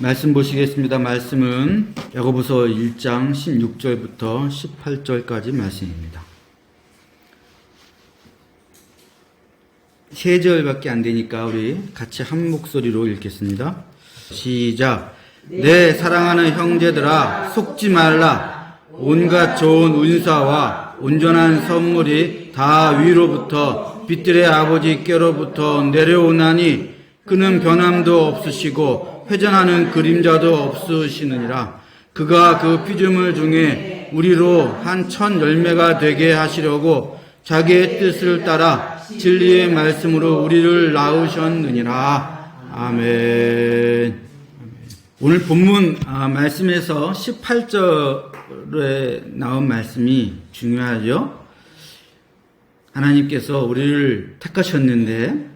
말씀 보시겠습니다. 말씀은 야고보서 1장 16절부터 18절까지 말씀입니다. 3절밖에 안 되니까 우리 같이 한 목소리로 읽겠습니다. 시작. 내 사랑하는 형제들아, 속지 말라. 온갖 좋은 은사와 온전한 선물이 다 위로부터 빛들의 아버지께로부터 내려오나니 그는 변함도 없으시고 회전하는 그림자도 없으시느니라. 그가 그 피조물 중에 우리로 한 천 열매가 되게 하시려고 자기의 뜻을 따라 진리의 말씀으로 우리를 낳으셨느니라. 아멘. 오늘 본문 말씀에서 18절에 나온 말씀이 중요하죠. 하나님께서 우리를 택하셨는데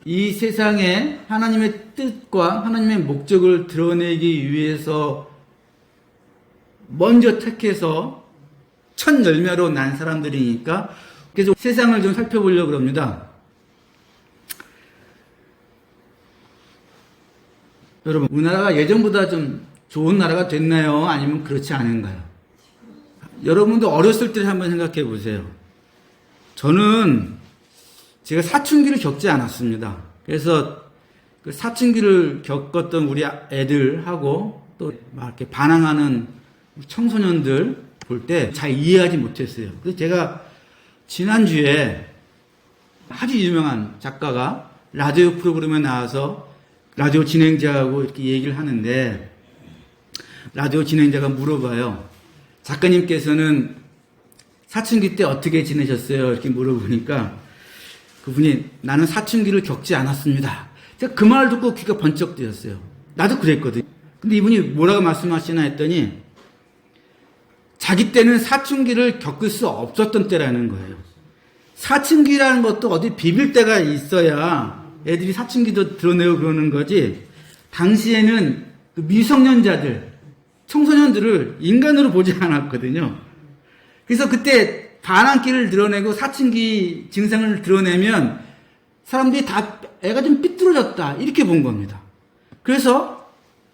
이 세상에 하나님의 뜻과 하나님의 목적을 드러내기 위해서 먼저 택해서 첫 열매로 난 사람들이니까 그래서 세상을 좀 살펴보려고 합니다. 여러분, 우리나라가 예전보다 좀 좋은 나라가 됐나요? 아니면 그렇지 않은가요? 여러분도 어렸을 때 한번 생각해 보세요. 저는 제가 사춘기를 겪지 않았습니다. 그래서 그 사춘기를 겪었던 우리 애들하고 또 막 이렇게 반항하는 청소년들 볼 때 잘 이해하지 못했어요. 그래서 제가 지난주에 아주 유명한 작가가 라디오 프로그램에 나와서 라디오 진행자하고 이렇게 얘기를 하는데 라디오 진행자가 물어봐요. 작가님께서는 사춘기 때 어떻게 지내셨어요? 이렇게 물어보니까 그분이 나는 사춘기를 겪지 않았습니다. 제가 그 말을 듣고 귀가 번쩍 뜨였어요. 나도 그랬거든요. 근데 이분이 뭐라고 말씀하시나 했더니 자기 때는 사춘기를 겪을 수 없었던 때라는 거예요. 사춘기라는 것도 어디 비빌 때가 있어야 애들이 사춘기도 드러내고 그러는 거지. 당시에는 그 미성년자들, 청소년들을 인간으로 보지 않았거든요. 그래서 그때 반항기를 드러내고 사춘기 증상을 드러내면 사람들이 다 애가 좀 삐뚤어졌다 이렇게 본 겁니다. 그래서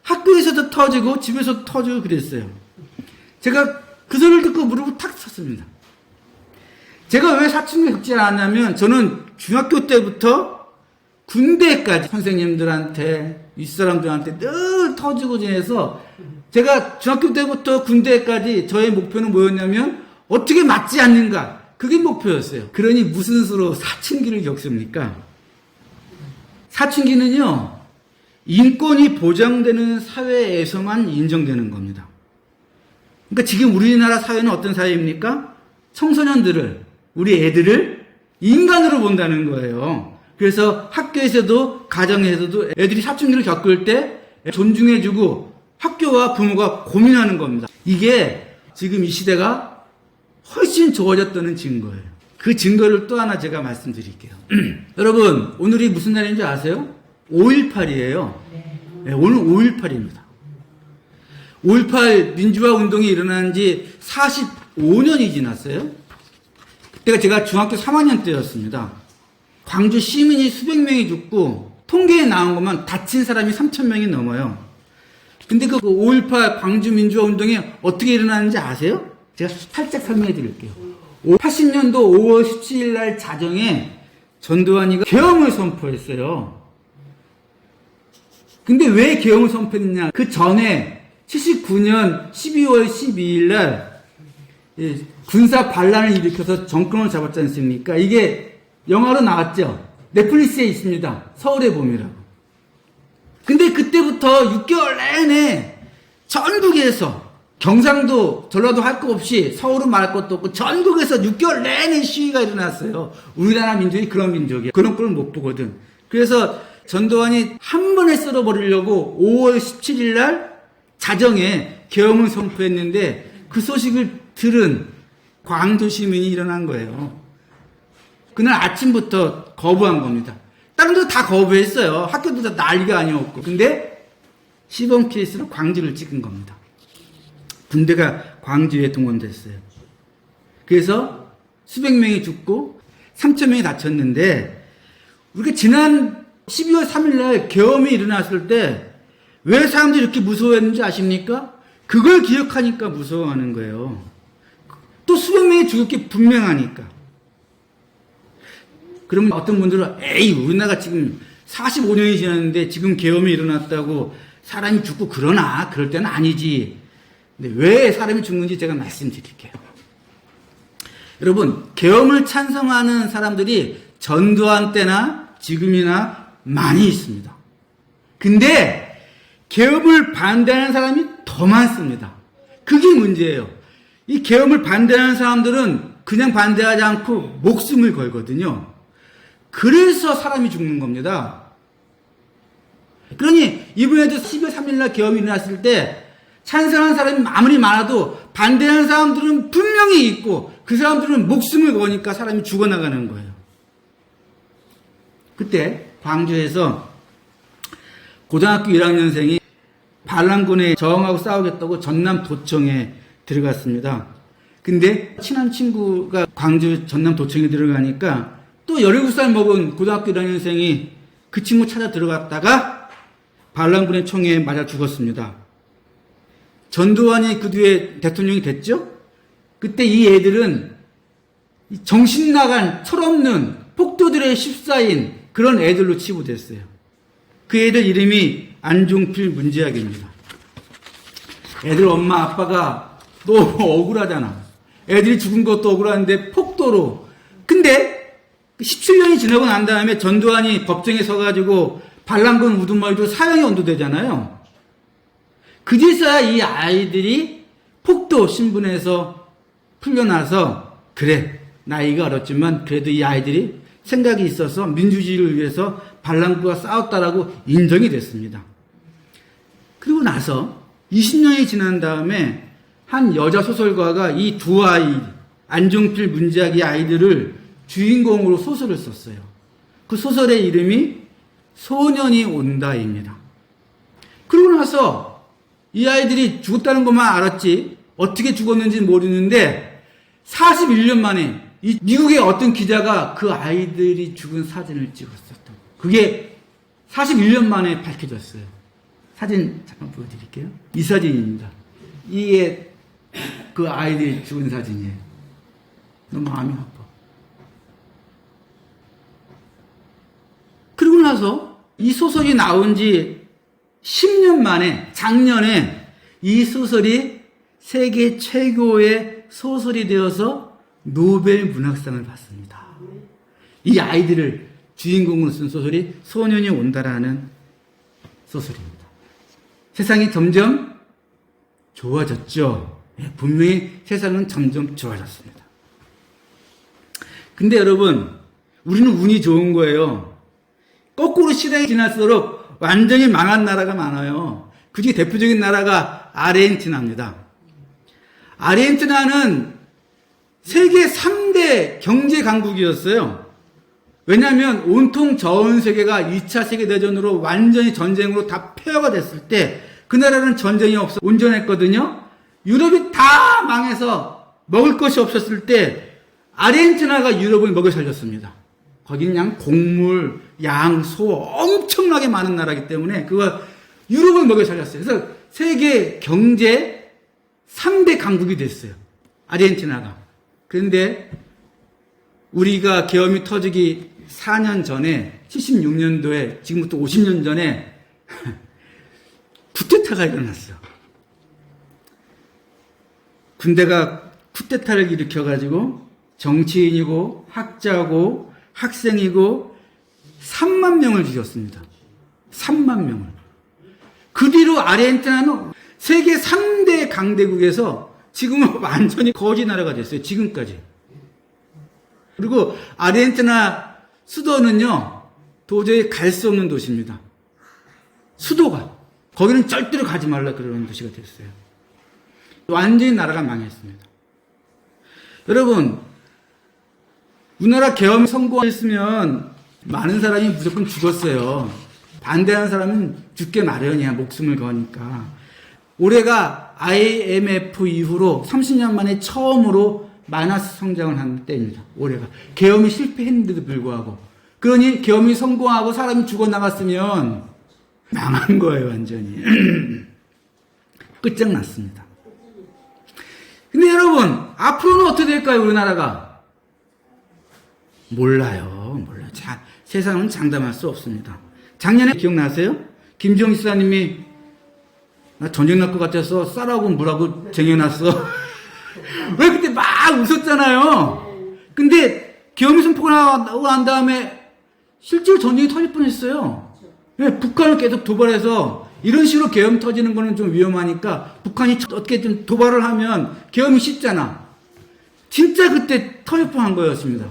학교에서도 터지고 집에서도 터지고 그랬어요. 제가 그 소리를 듣고 무릎을 탁 섰습니다. 제가 왜 사춘기 겪지 않았냐면 저는 중학교 때부터 군대까지 선생님들한테 윗사람들한테 늘 터지고 지내서 제가 중학교 때부터 군대까지 저의 목표는 뭐였냐면 어떻게 맞지 않는가. 그게 목표였어요. 그러니 무슨 수로 사춘기를 겪습니까? 사춘기는요, 인권이 보장되는 사회에서만 인정되는 겁니다. 그러니까 지금 우리나라 사회는 어떤 사회입니까? 청소년들을, 우리 애들을 인간으로 본다는 거예요. 그래서 학교에서도 가정에서도 애들이 사춘기를 겪을 때 존중해주고 학교와 부모가 고민하는 겁니다. 이게 지금 이 시대가 훨씬 좋아졌다는 증거예요. 그 증거를 또 하나 제가 말씀드릴게요. 여러분, 오늘이 무슨 날인지 아세요? 5.18이에요. 네, 오늘 5.18입니다. 5.18 민주화 운동이 일어난 지 45년이 지났어요. 그때가 제가 중학교 3학년 때였습니다. 광주 시민이 수백 명이 죽고 통계에 나온 것만 다친 사람이 3,000명이 넘어요. 근데 그 5.18 광주 민주화 운동이 어떻게 일어나는지 아세요? 제가 살짝 설명해 드릴게요. 80년도 5월 17일 날 자정에 전두환이가 계엄을 선포했어요. 근데 왜 계엄을 선포했느냐? 그 전에 79년 12월 12일 날 군사 반란을 일으켜서 정권을 잡았지 않습니까? 이게 영화로 나왔죠. 넷플릭스에 있습니다. 서울의 봄이라고. 근데 그때부터 6개월 내내 전국에서 경상도, 전라도 할 거 없이 서울은 말할 것도 없고 전국에서 6개월 내내 시위가 일어났어요. 우리나라 민족이 그런 민족이에요. 그런 걸 못 보거든. 그래서 전두환이 한 번에 썰어버리려고 5월 17일 날 자정에 계엄을 선포했는데 그 소식을 들은 광주 시민이 일어난 거예요. 그날 아침부터 거부한 겁니다. 다른 데도 다 거부했어요. 학교도 다 난리가 아니었고. 근데 시범 케이스로 광주를 찍은 겁니다. 군대가 광주에 동원됐어요. 그래서 수백 명이 죽고 3,000명이 다쳤는데 우리가 지난 12월 3일 날 계엄이 일어났을 때 왜 사람들이 이렇게 무서워했는지 아십니까? 그걸 기억하니까 무서워하는 거예요. 또 수백 명이 죽을 게 분명하니까. 그러면 어떤 분들은 에이 우리나라가 지금 45년이 지났는데 지금 계엄이 일어났다고 사람이 죽고 그러나 그럴 때는 아니지. 근데 왜 사람이 죽는지 제가 말씀드릴게요. 여러분 계엄을 찬성하는 사람들이 전두환 때나 지금이나 많이 있습니다. 근데 계엄을 반대하는 사람이 더 많습니다. 그게 문제예요. 이 계엄을 반대하는 사람들은 그냥 반대하지 않고 목숨을 걸거든요. 그래서 사람이 죽는 겁니다. 그러니 이번에도 12월 3일날 계엄이 일어났을 때 찬성하는 사람이 아무리 많아도 반대하는 사람들은 분명히 있고 그 사람들은 목숨을 거니까 사람이 죽어나가는 거예요. 그때 광주에서 고등학교 1학년생이 반란군에 저항하고 싸우겠다고 전남 도청에 들어갔습니다. 근데 친한 친구가 광주 전남 도청에 들어가니까 또 17살 먹은 고등학교 1학년생이 그 친구 찾아 들어갔다가 반란군의 총에 맞아 죽었습니다. 전두환이 그 뒤에 대통령이 됐죠? 그때 이 애들은 정신 나간 철없는 폭도들의 십사인 그런 애들로 치부됐어요. 그 애들 이름이 안종필, 문제학입니다. 애들 엄마 아빠가 너무 억울하잖아. 애들이 죽은 것도 억울한데 폭도로. 근데 17년이 지나고 난 다음에 전두환이 법정에 서가지고 반란군 우두머리로 사형이 언도되잖아요. 그제서야 이 아이들이 폭도 신분에서 풀려나서 그래 나이가 어렸지만 그래도 이 아이들이 생각이 있어서 민주주의를 위해서 반란군과 싸웠다라고 인정이 됐습니다. 그리고 나서 20년이 지난 다음에 한 여자 소설가가 이 두 아이 안종필, 문제학의 아이들을 주인공으로 소설을 썼어요. 그 소설의 이름이 소년이 온다입니다. 그러고 나서 이 아이들이 죽었다는 것만 알았지 어떻게 죽었는지 모르는데 41년 만에 이 미국의 어떤 기자가 그 아이들이 죽은 사진을 찍었었던 그게 41년 만에 밝혀졌어요. 사진 잠깐 보여드릴게요. 이 사진입니다. 이게 그 아이들이 죽은 사진이에요. 너무 마음이 아파. 그리고 나서 이 소설이 나온 지 10년 만에 작년에 이 소설이 세계 최고의 소설이 되어서 노벨 문학상을 받습니다. 이 아이들을 주인공으로 쓴 소설이 소년이 온다라는 소설입니다. 세상이 점점 좋아졌죠. 분명히 세상은 점점 좋아졌습니다. 근데 여러분, 우리는 운이 좋은 거예요. 거꾸로 시대가 지날수록 완전히 망한 나라가 많아요. 그중에 대표적인 나라가 아르헨티나입니다. 아르헨티나는 세계 3대 경제 강국이었어요. 왜냐하면 온통 전 세계가 2차 세계대전으로 완전히 전쟁으로 다 폐허가 됐을 때 그 나라는 전쟁이 없어 온전했거든요. 유럽이 다 망해서 먹을 것이 없었을 때 아르헨티나가 유럽을 먹여 살렸습니다. 거기는 그냥 곡물, 양, 소 엄청나게 많은 나라이기 때문에 그거 유럽을 먹여 살렸어요. 그래서 세계 경제 3대 강국이 됐어요. 아르헨티나가. 그런데 우리가 계엄이 터지기 4년 전에 76년도에 지금부터 50년 전에 쿠데타가 일어났어요. 군대가 쿠데타를 일으켜가지고 정치인이고 학자고 학생이고 3만 명을 죽였습니다. 3만 명을. 그 뒤로 아르헨티나는 세계 3대 강대국에서 지금은 완전히 거지 나라가 됐어요. 지금까지. 그리고 아르헨티나 수도는요, 도저히 갈 수 없는 도시입니다. 수도가. 거기는 절대로 가지 말라 그러는 도시가 됐어요. 완전히 나라가 망했습니다. 여러분, 우리나라 계엄이 성공했으면 많은 사람이 무조건 죽었어요. 반대하는 사람은 죽게 마련이야. 목숨을 거니까. 올해가 IMF 이후로 30년 만에 처음으로 마이너스 성장을 한 때입니다. 올해가. 계엄이 실패했는데도 불구하고. 그러니 계엄이 성공하고 사람이 죽어나갔으면 망한 거예요, 완전히. 끝장났습니다. 근데 여러분, 앞으로는 어떻게 될까요, 우리나라가? 몰라요. 자, 세상은 장담할 수 없습니다. 작년에 기억나세요? 김정희 수사님이 나 전쟁 날 것 같아서 쌀하고 물하고 쟁여놨어. 왜 그때 막 웃었잖아요. 근데 계엄이 선포가 나고 난 다음에 실제로 전쟁이 터질 뻔했어요. 왜? 북한을 계속 도발해서 이런 식으로 계엄 터지는 거는 좀 위험하니까 북한이 어떻게 좀 도발을 하면 계엄이 쉽잖아. 진짜 그때 터질 뻔한 거였습니다.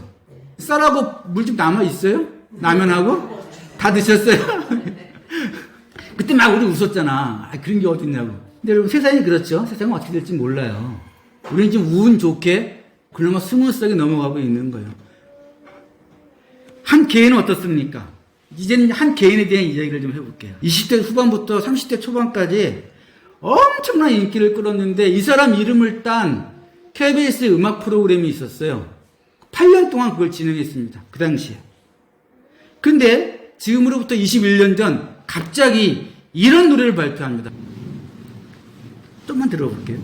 쌀하고 물 좀 남아 있어요? 라면하고? 다 드셨어요? 그때 막 우리 웃었잖아. 그런 게 어딨냐고. 근데 여러분, 세상이 그렇죠. 세상은 어떻게 될지 몰라요. 우리는 지금 운 좋게 그나마 스무스하게 넘어가고 있는 거예요. 한 개인은 어떻습니까? 이제는 한 개인에 대한 이야기를 좀 해볼게요. 20대 후반부터 30대 초반까지 엄청난 인기를 끌었는데 이 사람 이름을 딴 KBS의 음악 프로그램이 있었어요. 8년 동안 그걸 진행했습니다. 그 당시에. 근데 지금으로부터 21년 전 갑자기 이런 노래를 발표합니다. 좀만 들어볼게요.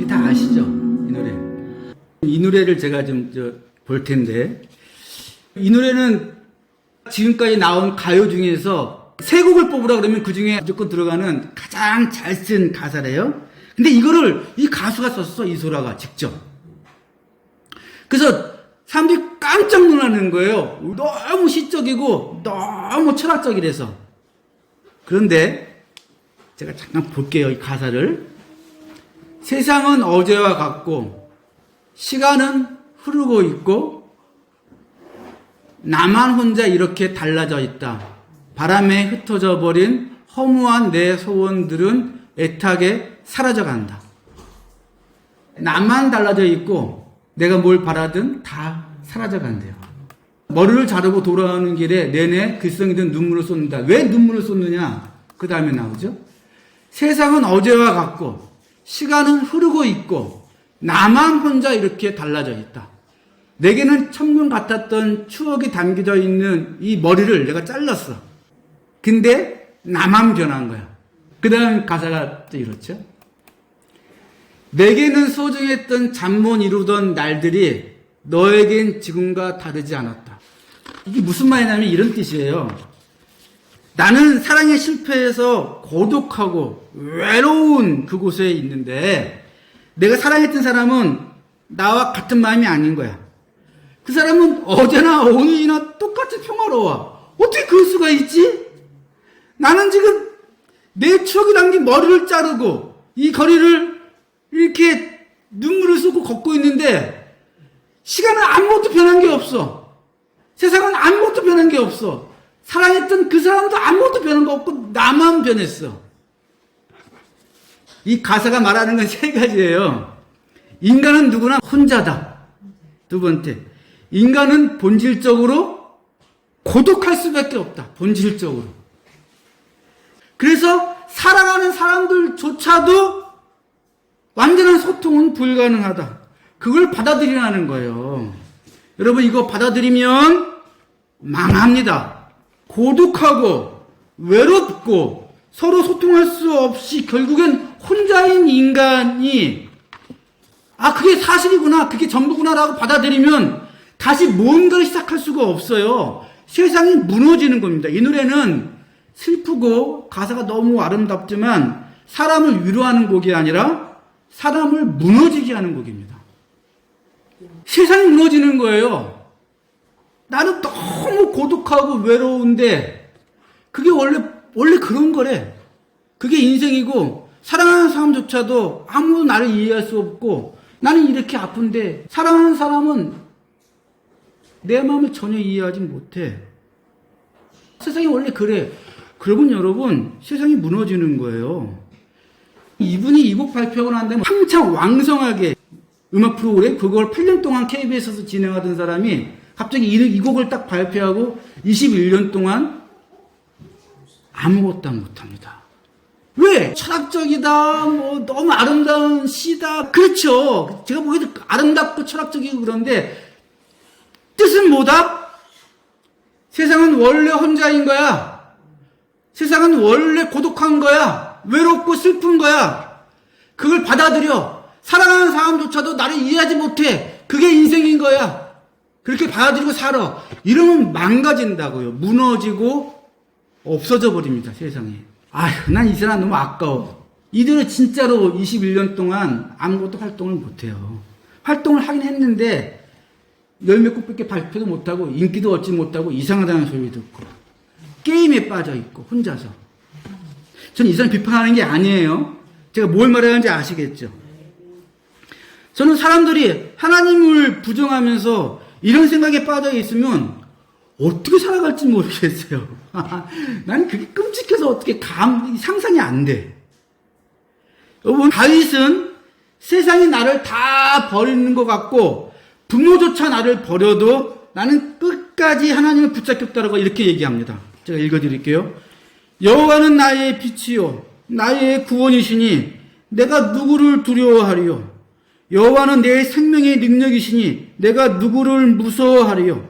다 아시죠? 이 노래. 이 노래를 제가 좀 볼 텐데, 이 노래는 지금까지 나온 가요 중에서 세 곡을 뽑으라 그러면 그 중에 무조건 들어가는 가장 잘 쓴 가사래요. 근데 이거를 이 가수가 썼어, 이소라가 직접. 그래서 사람들이 깜짝 놀라는 거예요. 너무 시적이고 너무 철학적이라서. 그런데 제가 잠깐 볼게요, 이 가사를. 세상은 어제와 같고 시간은 흐르고 있고 나만 혼자 이렇게 달라져 있다. 바람에 흩어져 버린 허무한 내 소원들은 애타게 사라져간다. 나만 달라져 있고 내가 뭘 바라든 다 사라져간대요. 머리를 자르고 돌아오는 길에 내내 글썽이 든 눈물을 쏟는다. 왜 눈물을 쏟느냐? 그 다음에 나오죠. 세상은 어제와 같고 시간은 흐르고 있고 나만 혼자 이렇게 달라져 있다. 내게는 천문 같았던 추억이 담겨져 있는 이 머리를 내가 잘랐어. 근데 나만 변한 거야. 그 다음 가사가 또 이렇죠. 내게는 소중했던 잠 못 이루던 날들이 너에겐 지금과 다르지 않았다. 이게 무슨 말이냐면 이런 뜻이에요. 나는 사랑에 실패해서 고독하고 외로운 그곳에 있는데 내가 사랑했던 사람은 나와 같은 마음이 아닌 거야. 그 사람은 어제나 오늘이나 똑같이 평화로워. 어떻게 그럴 수가 있지? 나는 지금 내 추억이 담긴 머리를 자르고 이 거리를 이렇게 눈물을 쏟고 걷고 있는데 시간은 아무것도 변한 게 없어. 세상은 아무것도 변한 게 없어. 사랑했던 그 사람도 아무것도 변한 거 없고 나만 변했어. 이 가사가 말하는 건 세 가지예요. 인간은 누구나 혼자다. 두 번째, 인간은 본질적으로 고독할 수밖에 없다. 본질적으로. 그래서 사랑하는 사람들조차도 완전한 소통은 불가능하다. 그걸 받아들이라는 거예요. 여러분, 이거 받아들이면 망합니다. 고독하고 외롭고 서로 소통할 수 없이 결국엔 혼자인 인간이 그게 사실이구나, 그게 전부구나라고 받아들이면 다시 뭔가를 시작할 수가 없어요. 세상이 무너지는 겁니다. 이 노래는 슬프고 가사가 너무 아름답지만 사람을 위로하는 곡이 아니라 사람을 무너지게 하는 곡입니다. 세상이 무너지는 거예요. 나는 너무 고독하고 외로운데 그게 원래 그런 거래. 그게 인생이고 사랑하는 사람조차도 아무도 나를 이해할 수 없고 나는 이렇게 아픈데 사랑하는 사람은 내 마음을 전혀 이해하지 못해. 세상이 원래 그래. 그러면 여러분, 세상이 무너지는 거예요. 이분이 이 곡 발표하고 난 다음에 한참 왕성하게 음악 프로그램 그걸 8년 동안 KBS에서 진행하던 사람이 갑자기 이 곡을 딱 발표하고 21년 동안 아무것도 못합니다. 왜? 철학적이다, 뭐 너무 아름다운 시다. 그렇죠. 제가 보기에도 아름답고 철학적이고 그런데 뜻은 뭐다? 세상은 원래 혼자인 거야. 세상은 원래 고독한 거야. 외롭고 슬픈 거야. 그걸 받아들여. 사랑하는 사람조차도 나를 이해하지 못해. 그게 인생인 거야. 그렇게 받아들이고 살아. 이러면 망가진다고요. 무너지고 없어져 버립니다. 세상에. 아휴, 난 이 사람 너무 아까워. 이들은 진짜로 21년 동안 아무것도 활동을 못해요. 활동을 하긴 했는데 열 몇 곡밖에 발표도 못하고 인기도 얻지 못하고 이상하다는 소리 듣고 게임에 빠져있고 혼자서. 저는 이 사람 비판하는 게 아니에요. 제가 뭘 말하는지 아시겠죠? 저는 사람들이 하나님을 부정하면서 이런 생각에 빠져있으면 어떻게 살아갈지 모르겠어요. 난 그게 끔찍해서 어떻게 상상이 안 돼. 여러분, 다윗은 세상이 나를 다 버리는 것 같고 부모조차 나를 버려도 나는 끝까지 하나님을 붙잡겠다라고 이렇게 얘기합니다. 제가 읽어드릴게요. 여호와는 나의 빛이요 나의 구원이시니 내가 누구를 두려워하리요. 여호와는 내 생명의 능력이시니 내가 누구를 무서워하리요.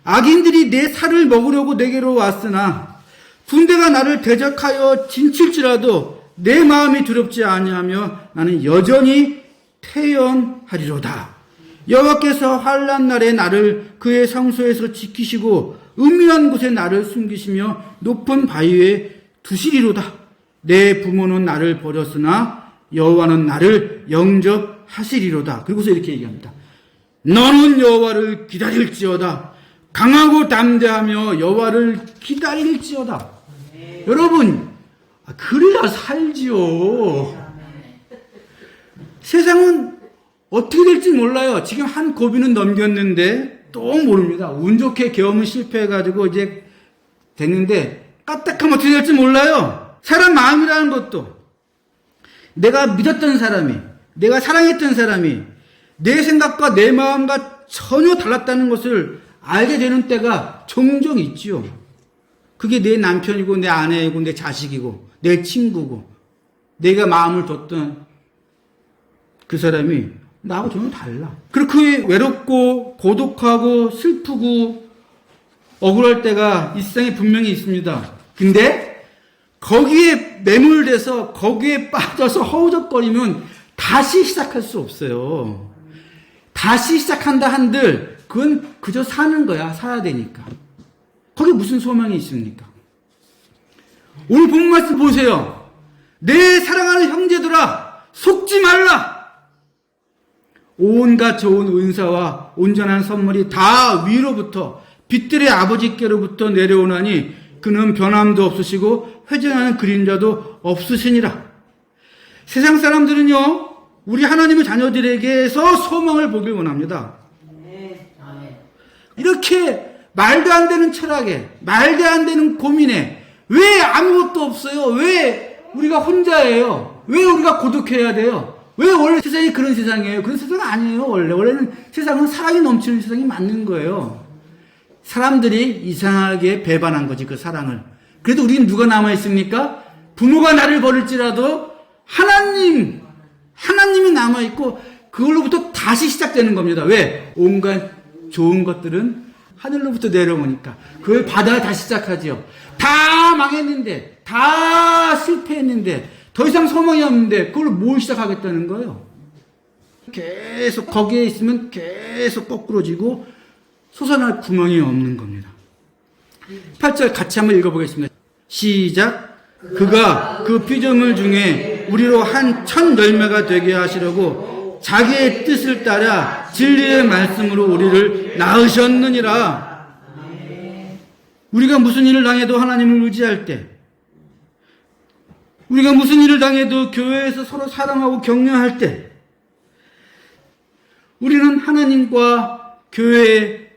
악인들이 내 살을 먹으려고 내게로 왔으나 군대가 나를 대적하여 진칠지라도 내 마음이 두렵지 아니하며 나는 여전히 태연하리로다. 여호와께서 환난 날에 나를 그의 성소에서 지키시고 은밀한 곳에 나를 숨기시며 높은 바위에 두시리로다. 내 부모는 나를 버렸으나 여호와는 나를 영접하시리로다. 그리고서 이렇게 얘기합니다. 너는 여호와를 기다릴지어다. 강하고 담대하며 여호와를 기다릴지어다. 여러분, 그래야 살지요. 세상은 어떻게 될지 몰라요. 지금 한 고비는 넘겼는데 또 모릅니다. 운 좋게 경험은 실패해가지고 이제 됐는데 까딱하면 어떻게 될지 몰라요. 사람 마음이라는 것도 내가 믿었던 사람이, 내가 사랑했던 사람이 내 생각과 내 마음과 전혀 달랐다는 것을 알게 되는 때가 종종 있지요. 그게 내 남편이고 내 아내이고 내 자식이고 내 친구고 내가 마음을 뒀던 그 사람이 나하고 전혀 달라. 그렇게 외롭고 고독하고 슬프고 억울할 때가 이 세상에 분명히 있습니다. 근데 거기에 매몰돼서 거기에 빠져서 허우적거리면 다시 시작할 수 없어요. 다시 시작한다 한들 그건 그저 사는 거야. 살아야 되니까. 거기에 무슨 소망이 있습니까? 오늘 본 말씀 보세요. 내 사랑하는 형제들아 속지 말라. 온갖 좋은 은사와 온전한 선물이 다 위로부터 빛들의 아버지께로부터 내려오나니 그는 변함도 없으시고 회전하는 그림자도 없으시니라. 세상 사람들은요 우리 하나님의 자녀들에게서 소망을 보길 원합니다. 이렇게 말도 안 되는 철학에 말도 안 되는 고민에 왜 아무것도 없어요? 왜 우리가 혼자예요? 왜 우리가 고독해야 돼요? 왜 원래 세상이 그런 세상이에요? 그런 세상 아니에요. 원래는 세상은 사랑이 넘치는 세상이 맞는 거예요. 사람들이 이상하게 배반한 거지, 그 사랑을. 그래도 우리는 누가 남아있습니까? 부모가 나를 버릴지라도 하나님이 남아있고 그걸로부터 다시 시작되는 겁니다. 왜? 온갖 좋은 것들은 하늘로부터 내려오니까 그걸 받아야 다시 시작하지요. 다 망했는데, 다 실패했는데, 더 이상 소망이 없는데 그걸 뭘 시작하겠다는 거예요. 계속 거기에 있으면 계속 거꾸로지고 솟아날 구멍이 없는 겁니다. 8절 같이 한번 읽어보겠습니다. 시작. 그가 그 피조물 중에 우리로 한 천 열매가 되게 하시려고 자기의 뜻을 따라 진리의 말씀으로 우리를 낳으셨느니라. 우리가 무슨 일을 당해도 하나님을 의지할 때, 우리가 무슨 일을 당해도 교회에서 서로 사랑하고 격려할 때, 우리는 하나님과 교회의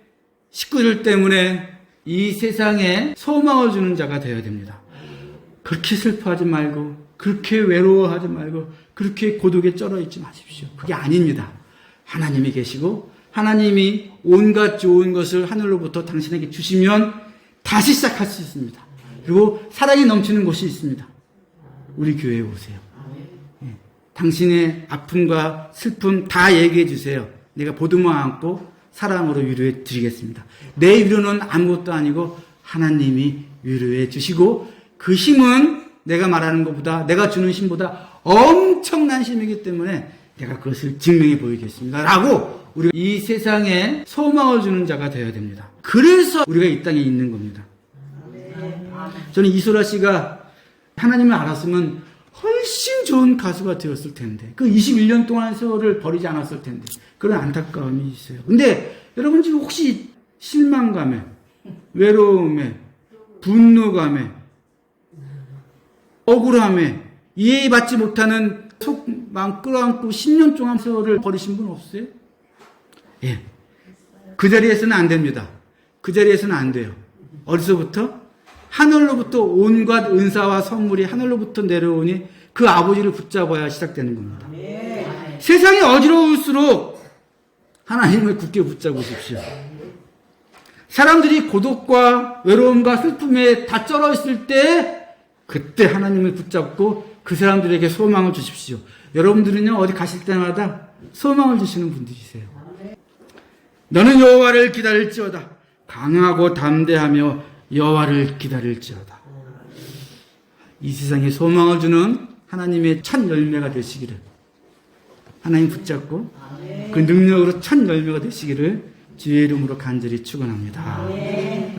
식구들 때문에 이 세상에 소망을 주는 자가 되어야 됩니다. 그렇게 슬퍼하지 말고, 그렇게 외로워하지 말고 그렇게 고독에 쩔어 있지 마십시오. 그게 아닙니다. 하나님이 계시고 하나님이 온갖 좋은 것을 하늘로부터 당신에게 주시면 다시 시작할 수 있습니다. 그리고 사랑이 넘치는 곳이 있습니다. 우리 교회에 오세요. 예. 당신의 아픔과 슬픔 다 얘기해 주세요. 내가 보듬어 안고 사랑으로 위로해 드리겠습니다. 내 위로는 아무것도 아니고 하나님이 위로해 주시고 그 힘은 내가 말하는 것보다 내가 주는 힘보다 엄청난 힘이기 때문에 내가 그것을 증명해 보이겠습니다. 라고 우리가 이 세상에 소망을 주는 자가 되어야 됩니다. 그래서 우리가 이 땅에 있는 겁니다. 저는 이소라 씨가 하나님을 알았으면 훨씬 좋은 가수가 되었을 텐데 그 21년 동안 세월을 버리지 않았을 텐데 그런 안타까움이 있어요. 근데 여러분 지금 혹시 실망감에 외로움에 분노감에 억울함에 이해받지 못하는 속만 끌어안고 10년 동안 세월을 버리신 분 없어요? 예. 그 자리에서는 안 됩니다. 그 자리에서는 안 돼요. 어디서부터? 하늘로부터 온갖 은사와 선물이 하늘로부터 내려오니 그 아버지를 붙잡아야 시작되는 겁니다. 세상이 어지러울수록 하나님을 굳게 붙잡으십시오. 사람들이 고독과 외로움과 슬픔에 다 쩔어 있을 때 그때 하나님을 붙잡고 그 사람들에게 소망을 주십시오. 여러분들은요 어디 가실 때마다 소망을 주시는 분들이세요. 너는 여호와를 기다릴지어다. 강하고 담대하며 여호와를 기다릴지어다. 이 세상에 소망을 주는 하나님의 첫 열매가 되시기를 하나님 붙잡고 그 능력으로 첫 열매가 되시기를 주의 이름으로 간절히 축원합니다.